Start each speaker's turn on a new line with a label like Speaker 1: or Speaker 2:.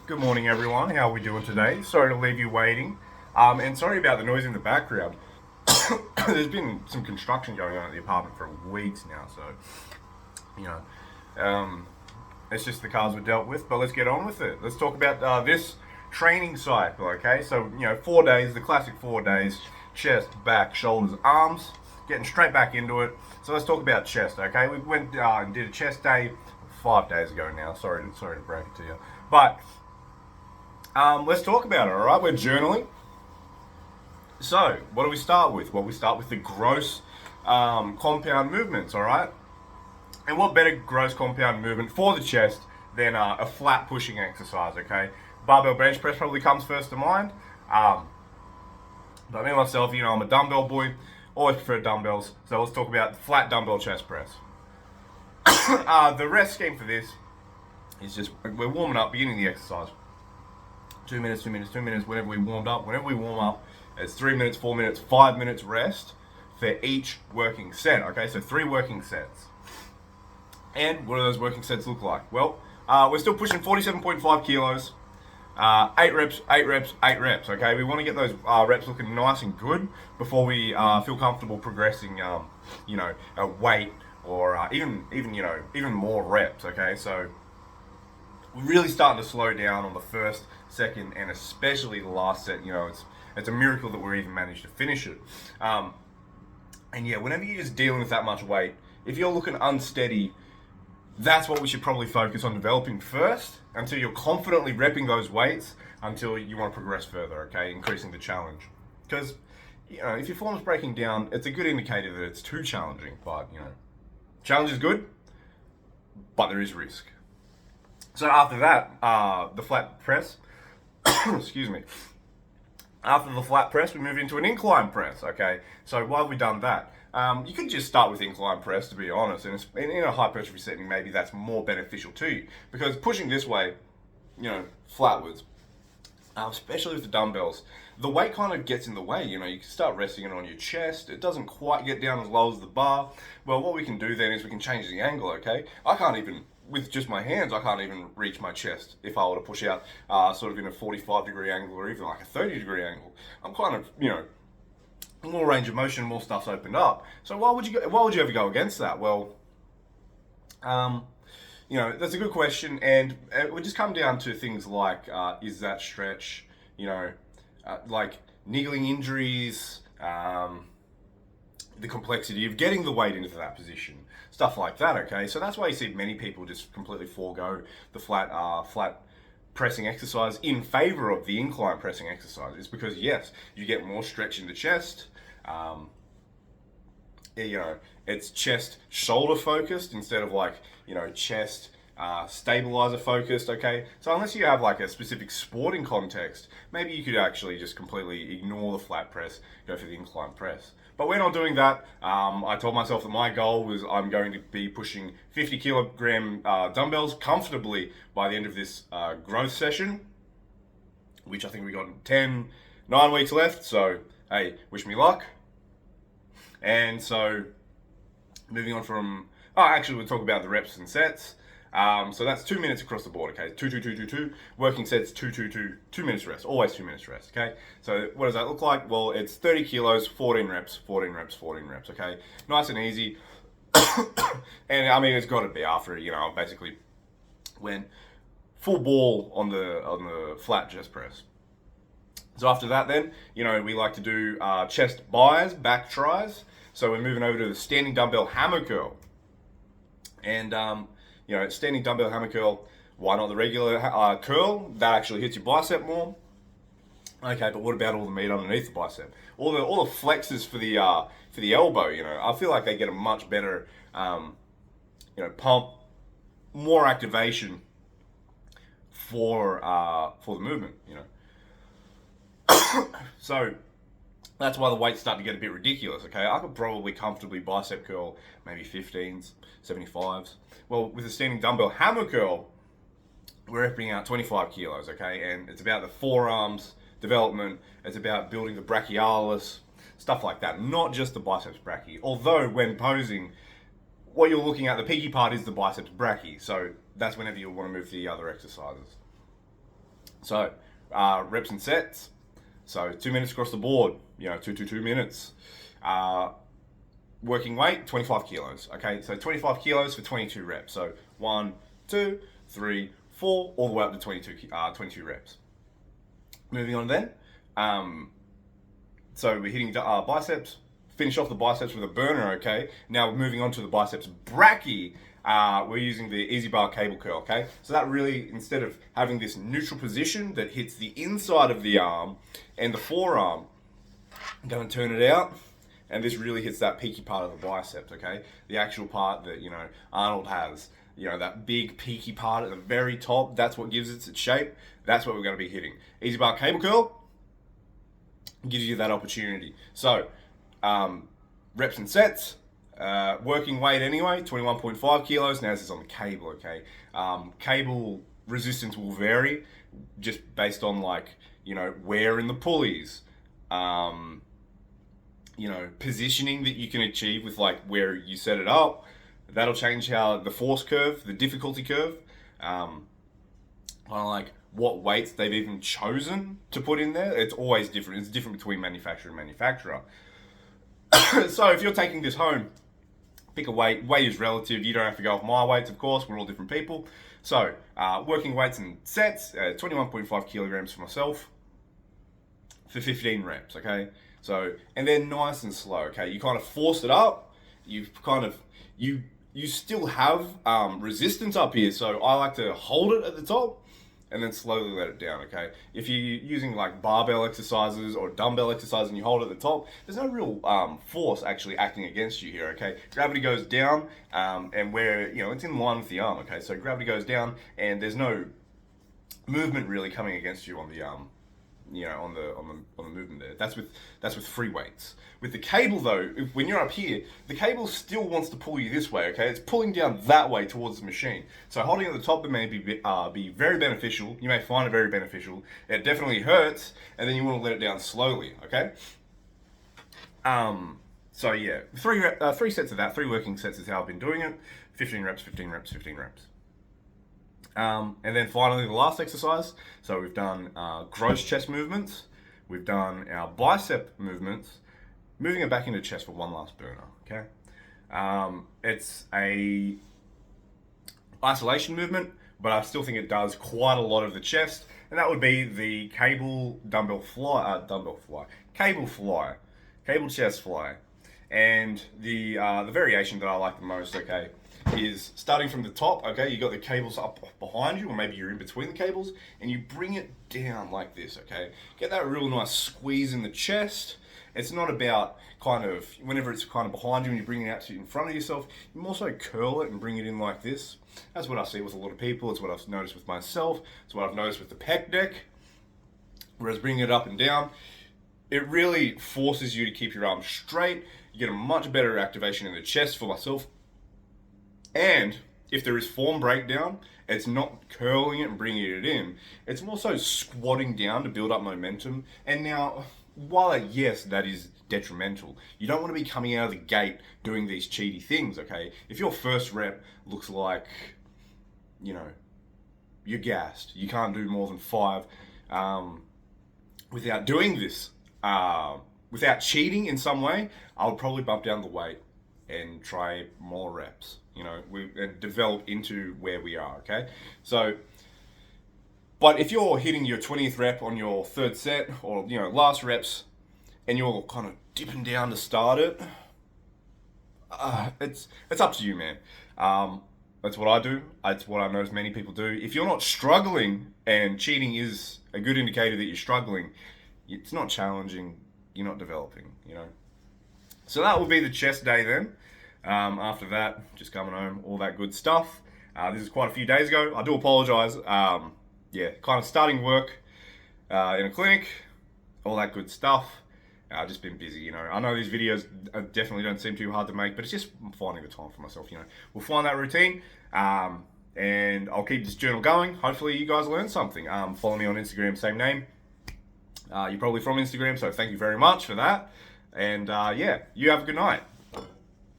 Speaker 1: Good morning, everyone. How are we doing today? Sorry to leave you waiting. And sorry about the noise in the background. There's been some construction going on at the apartment for weeks now, so, you know, it's just the cards were dealt with, but let's get on with it. Let's talk about this training cycle, okay? So, 4 days, the classic 4 days: chest, back, shoulders, arms, getting straight back into it. So let's talk about chest, okay? We went and did a chest day 5 days ago now. Sorry to break it to you. But let's talk about it, all right? We're journaling. So, what do we start with? Well, we start with the gross compound movements, all right? And what better gross compound movement for the chest than a flat pushing exercise, okay? Barbell bench press probably comes first to mind. But me myself, I'm a dumbbell boy, always prefer dumbbells. So let's talk about flat dumbbell chest press. The rest scheme for this is just we're warming up, beginning the exercise. 2 minutes, 2 minutes, 2 minutes, whenever we warm up, it's 3 minutes, 4 minutes, 5 minutes rest for each working set, okay? So 3 working sets. And what do those working sets look like? Well, we're still pushing 47.5 kilos, 8 reps, 8 reps, 8 reps, okay? We want to get those reps looking nice and good before we feel comfortable progressing, a weight or even more reps, okay? So we're really starting to slow down on the first, second, and especially the last set. It's a miracle that we're even managed to finish it. And yeah, whenever you're just dealing with that much weight, if you're looking unsteady, that's what we should probably focus on developing first until you're confidently repping those weights until you want to progress further, okay? Increasing the challenge. Because, if your form's breaking down, it's a good indicator that it's too challenging. But, challenge is good, but there is risk. So after that, the flat press, excuse me. After the flat press, we move into an incline press, okay? So why have we done that? You could just start with incline press, to be honest, and in a hypertrophy setting, maybe that's more beneficial to you. Because pushing this way, flatwards, especially with the dumbbells, the weight kind of gets in the way. You can start resting it on your chest. It doesn't quite get down as low as the bar. Well, what we can do then is we can change the angle, okay? With just my hands, I can't even reach my chest if I were to push out sort of in a 45-degree angle or even like a 30-degree angle. I'm kind of, more range of motion, more stuff's opened up. So why would you ever go against that? Well, that's a good question, and it would just come down to things like, is that stretch, like niggling injuries, the complexity of getting the weight into that position, stuff like that, okay? So that's why you see many people just completely forego the flat pressing exercise in favor of the incline pressing exercise. It's because, yes, you get more stretch in the chest. It's chest shoulder focused instead of chest stabilizer focused, okay? So unless you have like a specific sporting context, maybe you could actually just completely ignore the flat press, go for the incline press. But we're not doing that. I told myself that my goal was I'm going to be pushing 50 kilogram dumbbells comfortably by the end of this growth session, which I think we got 9 weeks left. So, hey, wish me luck. And so, moving on from, we'll talk about the reps and sets. So that's 2 minutes across the board, okay? 2, 2, 2, 2, 2. Working sets, 2, 2, 2, 2 minutes rest. Always 2 minutes rest, okay? So what does that look like? Well, it's 30 kilos, 14 reps, 14 reps, 14 reps, okay? Nice and easy. And I mean, it's got to be after, basically went full ball on the flat chest press. So after that then, we like to do chest bis, back tries. So we're moving over to the standing dumbbell hammer curl. And, standing dumbbell hammer curl, why not the regular curl? That actually hits your bicep more. Okay, but what about all the meat underneath the bicep? All the flexors for the elbow, I feel like they get a much better, pump, more activation for the movement, So that's why the weights start to get a bit ridiculous, okay? I could probably comfortably bicep curl maybe 15s, 75s. Well, with a standing dumbbell hammer curl, we're repping out 25 kilos, okay? And it's about the forearms development. It's about building the brachialis, stuff like that. Not just the biceps brachii. Although when posing, what you're looking at, the peaky part is the biceps brachii. So that's whenever you want to move to the other exercises. So reps and sets. So 2 minutes across the board, 2 minutes. Working weight, 25 kilos. Okay, so 25 kilos for 22 reps. So 1, 2, 3, 4, all the way up to 22 reps. Moving on then. So we're hitting biceps. Finish off the biceps with a burner, okay? Now we're moving on to the biceps brachii. We're using the easy bar cable curl, okay? So that really, instead of having this neutral position that hits the inside of the arm and the forearm, I'm going to turn it out, and this really hits that peaky part of the biceps, okay? The actual part that, Arnold has. That big peaky part at the very top, that's what gives it its shape. That's what we're going to be hitting. Easy bar cable curl gives you that opportunity. So, reps and sets, working weight anyway, 21.5 kilos. Now this is on the cable, okay? Cable resistance will vary just based on where in the pulleys, positioning that you can achieve with where you set it up. That'll change how the force curve, the difficulty curve, what weights they've even chosen to put in there. It's always different. It's different between manufacturer and manufacturer. So if you're taking this home, pick a weight. Weight is relative. You don't have to go off my weights, of course. We're all different people. So working weights and sets, 21.5 kilograms for myself for 15 reps, okay? So, and then nice and slow, okay? You kind of force it up. You still have resistance up here. So I like to hold it at the top and then slowly let it down, okay? If you're using barbell exercises or dumbbell exercises and you hold it at the top, there's no real force actually acting against you here, okay? Gravity goes down and where, it's in line with the arm, okay? So gravity goes down and there's no movement really coming against you on the on the movement there. That's with free weights. With the cable though, when you're up here, the cable still wants to pull you this way, okay? It's pulling down that way towards the machine. So holding at the top may be very beneficial. You may find it very beneficial. It definitely hurts, and then you want to let it down slowly, okay? So yeah, three sets of that, 3 working sets is how I've been doing it. 15 reps, 15 reps, 15 reps. And then finally the last exercise. So we've done gross chest movements. We've done our bicep movements. Moving it back into chest for one last burner, okay? It's a isolation movement, but I still think it does quite a lot of the chest, and that would be the cable cable chest fly. And the variation that I like the most, okay, is starting from the top, okay? You got the cables up behind you, or maybe you're in between the cables, and you bring it down like this, okay? Get that real nice squeeze in the chest. It's not about whenever it's kind of behind you and you bring it out to in front of yourself, you can also curl it and bring it in like this. That's what I see with a lot of people. It's what I've noticed with myself. It's what I've noticed with the pec deck. Whereas bringing it up and down, it really forces you to keep your arms straight. You get a much better activation in the chest for myself. And if there is form breakdown, it's not curling it and bringing it in. It's more so squatting down to build up momentum. And now, while yes, that is detrimental, you don't want to be coming out of the gate doing these cheaty things, okay? If your first rep looks like, you're gassed, you can't do more than 5 without doing this, without cheating in some way, I would probably bump down the weight and try more reps, and develop into where we are, okay? So, but if you're hitting your 20th rep on your 3rd set, or, last reps, and you're kind of dipping down to start it, it's up to you, man. That's what I do. It's what I notice many people do. If you're not struggling, and cheating is a good indicator that you're struggling, it's not challenging, you're not developing, So that will be the chest day then. After that, just coming home, all that good stuff. This is quite a few days ago. I do apologize. Kind of starting work in a clinic, all that good stuff. I've just been busy, I know these videos definitely don't seem too hard to make, but it's just finding the time for myself, We'll find that routine, and I'll keep this journal going. Hopefully you guys learned something. Follow me on Instagram, same name. You're probably from Instagram, so thank you very much for that. And you have a good night.